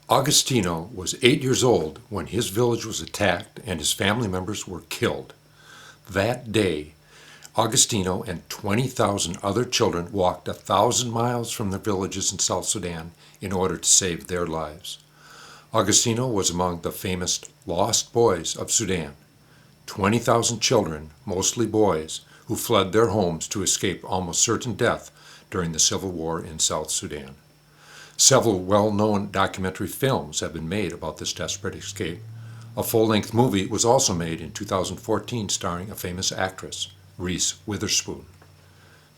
Agostino was 8 years old when his village was attacked and his family members were killed. That day, Agostino and 20,000 other children walked 1,000 miles from their villages in South Sudan in order to save their lives. Agostino was among the famous lost boys of Sudan. 20,000 children, mostly boys, who fled their homes to escape almost certain death during the civil war in South Sudan. Several well-known documentary films have been made about this desperate escape. A full-length movie was also made in 2014 starring a famous actress, Reese Witherspoon.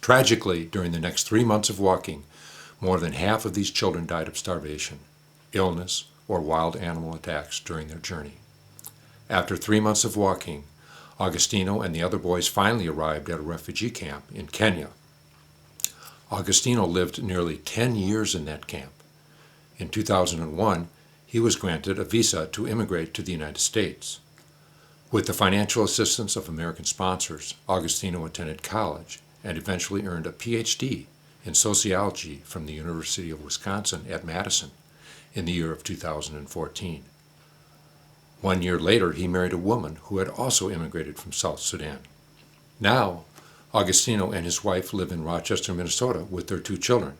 Tragically, during the next 3 months of walking, more than half of these children died of starvation, illness, or wild animal attacks during their journey. After 3 months of walking, Agostino and the other boys finally arrived at a refugee camp in Kenya. Agostino lived nearly 10 years in that camp. In 2001, he was granted a visa to immigrate to the United States. With the financial assistance of American sponsors, Agostino attended college and eventually earned a PhD in sociology from the University of Wisconsin at Madison in the year of 2014. 1 year later, he married a woman who had also immigrated from South Sudan. Now, Agostino and his wife live in Rochester, Minnesota with their 2 children.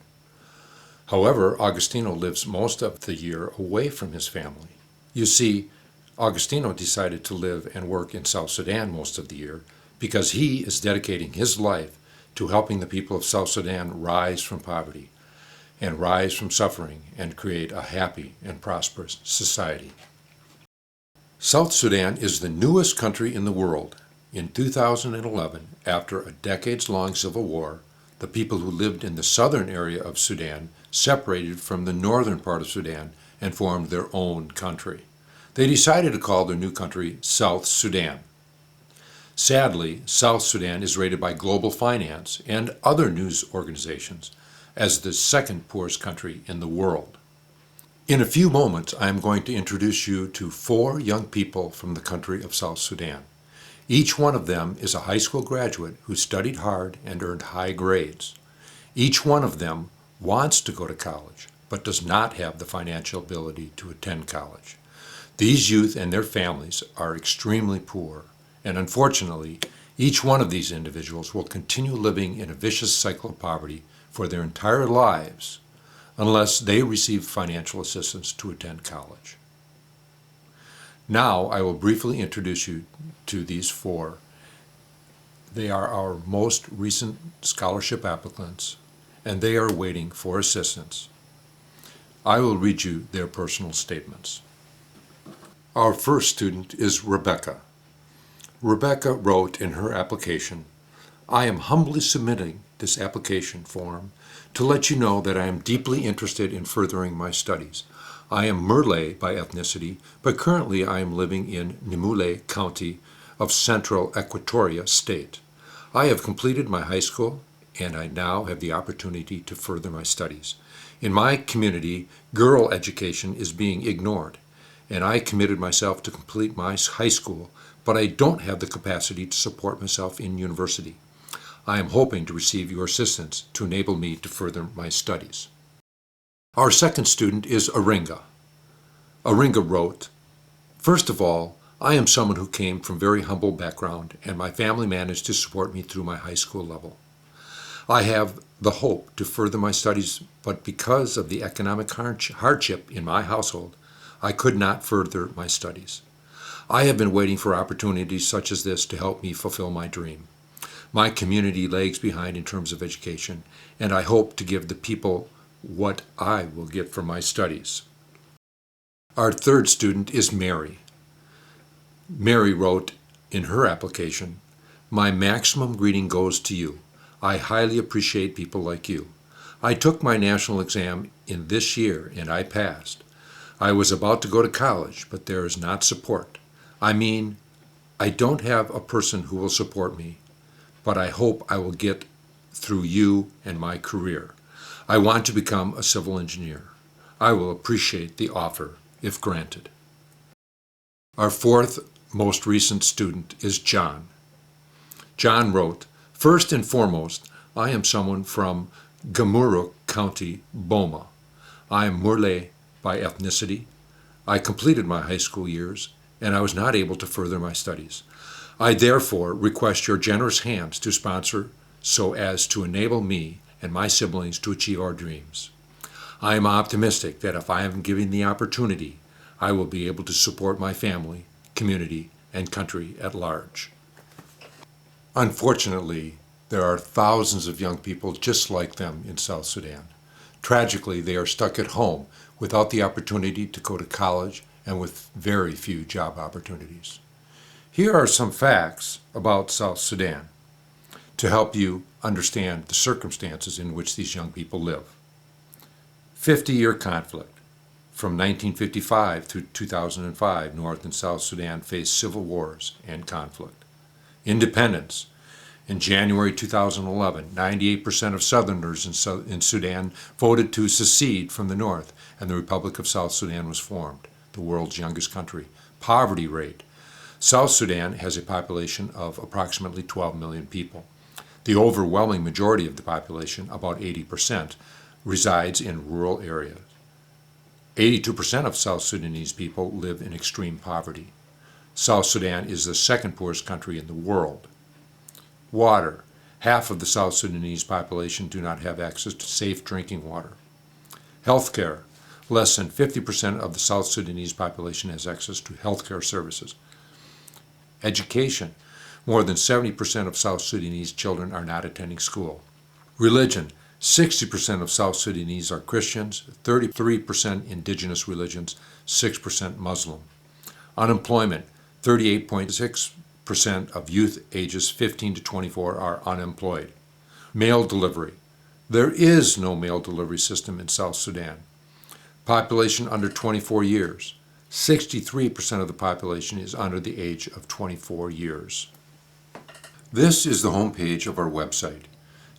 However, Agostino lives most of the year away from his family. You see, Agostino decided to live and work in South Sudan most of the year because he is dedicating his life to helping the people of South Sudan rise from poverty and rise from suffering and create a happy and prosperous society. South Sudan is the newest country in the world. In 2011, after a decades-long civil war, the people who lived in the southern area of Sudan separated from the northern part of Sudan and formed their own country. They decided to call their new country South Sudan. Sadly, South Sudan is rated by Global Finance and other news organizations as the second poorest country in the world. In a few moments, I am going to introduce you to 4 young people from the country of South Sudan. Each one of them is a high school graduate who studied hard and earned high grades. Each one of them wants to go to college, but does not have the financial ability to attend college. These youth and their families are extremely poor, and unfortunately, each one of these individuals will continue living in a vicious cycle of poverty for their entire lives unless they receive financial assistance to attend college. Now I will briefly introduce you to these 4. They are our most recent scholarship applicants, and they are waiting for assistance. I will read you their personal statements. Our first student is Rebecca. Rebecca wrote in her application, "I am humbly submitting this application form to let you know that I am deeply interested in furthering my studies. I am Murle by ethnicity, but currently I am living in Nimule County of Central Equatoria State. I have completed my high school, and I now have the opportunity to further my studies. In my community, girl education is being ignored, and I committed myself to complete my high school, but I don't have the capacity to support myself in university. I am hoping to receive your assistance to enable me to further my studies." Our second student is Aringa. Aringa wrote, "First of all, I am someone who came from very humble background, and my family managed to support me through my high school level. I have the hope to further my studies, but because of the economic hardship in my household, I could not further my studies. I have been waiting for opportunities such as this to help me fulfill my dream. My community lags behind in terms of education, and I hope to give the people what I will get from my studies." Our third student is Mary. Mary wrote in her application, "My maximum greeting goes to you. I highly appreciate people like you. I took my national exam in this year and I passed. I was about to go to college, but there is not support. I mean, I don't have a person who will support me, but I hope I will get through you and my career. I want to become a civil engineer. I will appreciate the offer if granted." Our fourth most recent student is John. John wrote, "First and foremost, I am someone from Gamuruk County, Boma. I am Murle by ethnicity. I completed my high school years, and I was not able to further my studies. I therefore request your generous hands to sponsor so as to enable me and my siblings to achieve our dreams. I am optimistic that if I am given the opportunity, I will be able to support my family, community, and country at large. Unfortunately, there are thousands of young people just like them in South Sudan. Tragically, they are stuck at home without the opportunity to go to college and with very few job opportunities. Here are some facts about South Sudan to help you understand the circumstances in which these young people live. 50-year conflict. From 1955 through 2005, North and South Sudan faced civil wars and conflict. Independence. In January 2011, 98% of Southerners in Sudan voted to secede from the North, and the Republic of South Sudan was formed, the world's youngest country. Poverty rate. South Sudan has a population of approximately 12 million people. The overwhelming majority of the population, about 80%, resides in rural areas. 82% of South Sudanese people live in extreme poverty. South Sudan is the second poorest country in the world. Water. Half of the South Sudanese population do not have access to safe drinking water. Healthcare. Less than 50% of the South Sudanese population has access to healthcare services. Education. More than 70% of South Sudanese children are not attending school. Religion. 60% of South Sudanese are Christians, 33% indigenous religions, 6% Muslim. Unemployment. 38.6% of youth ages 15 to 24 are unemployed. Mail delivery. There is no mail delivery system in South Sudan. Population under 24 years. 63% of the population is under the age of 24 years. This is the home page of our website.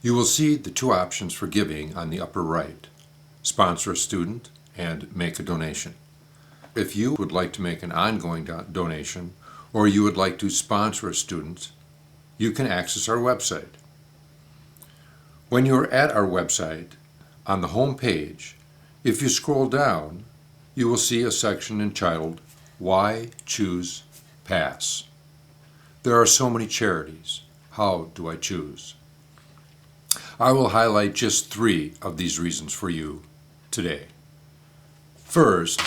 You will see the two options for giving on the upper right: sponsor a student and make a donation. If you would like to make an ongoing donation, or you would like to sponsor a student, you can access our website. When you are at our website, on the home page, if you scroll down, you will see a section entitled Why Choose Pass. There are so many charities. How do I choose? I will highlight just 3 of these reasons for you today. First,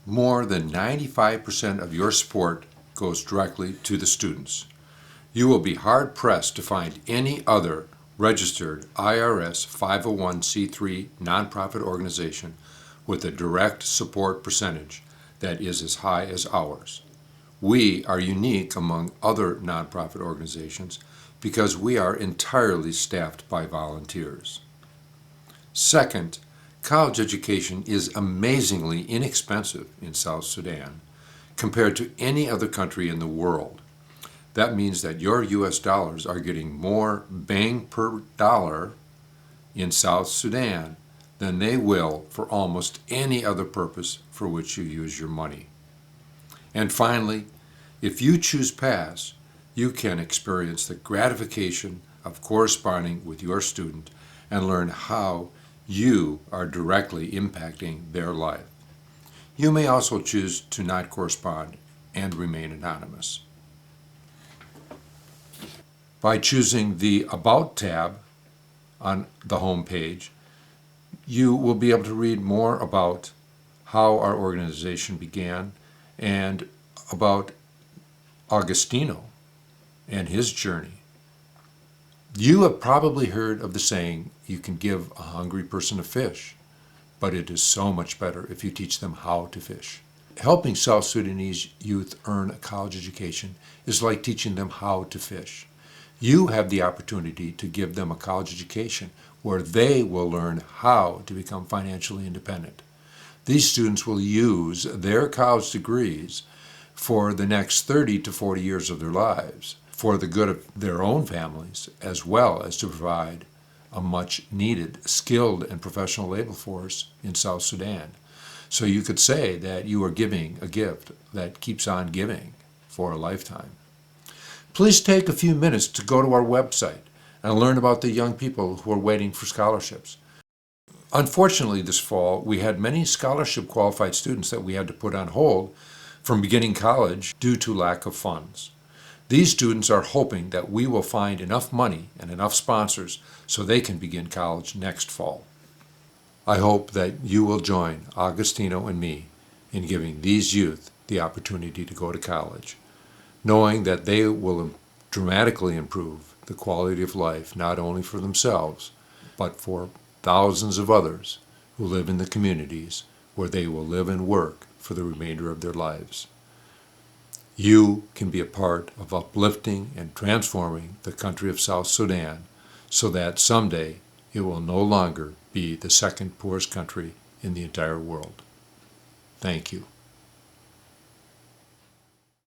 more than 95% of your support goes directly to the students. You will be hard-pressed to find any other registered IRS 501c3 nonprofit organization with a direct support percentage that is as high as ours. We are unique among other nonprofit organizations because we are entirely staffed by volunteers. Second, college education is amazingly inexpensive in South Sudan compared to any other country in the world. That means that your US dollars are getting more bang per dollar in South Sudan than they will for almost any other purpose for which you use your money. And finally, if you choose PASS, you can experience the gratification of corresponding with your student and learn how you are directly impacting their life. You may also choose to not correspond and remain anonymous. By choosing the About tab on the home page, you will be able to read more about how our organization began and about Augustino and his journey. You have probably heard of the saying, you can give a hungry person a fish, but it is so much better if you teach them how to fish. Helping South Sudanese youth earn a college education is like teaching them how to fish. You have the opportunity to give them a college education where they will learn how to become financially independent. These students will use their college degrees for the next 30 to 40 years of their lives for the good of their own families, as well as to provide a much needed skilled and professional labor force in South Sudan. So you could say that you are giving a gift that keeps on giving for a lifetime. Please take a few minutes to go to our website and learn about the young people who are waiting for scholarships. Unfortunately, this fall, we had many scholarship qualified students that we had to put on hold from beginning college due to lack of funds. These students are hoping that we will find enough money and enough sponsors so they can begin college next fall. I hope that you will join Agostino and me in giving these youth the opportunity to go to college, knowing that they will dramatically improve the quality of life not only for themselves, but for thousands of others who live in the communities where they will live and work for the remainder of their lives. You can be a part of uplifting and transforming the country of South Sudan so that someday it will no longer be the second poorest country in the entire world. Thank you.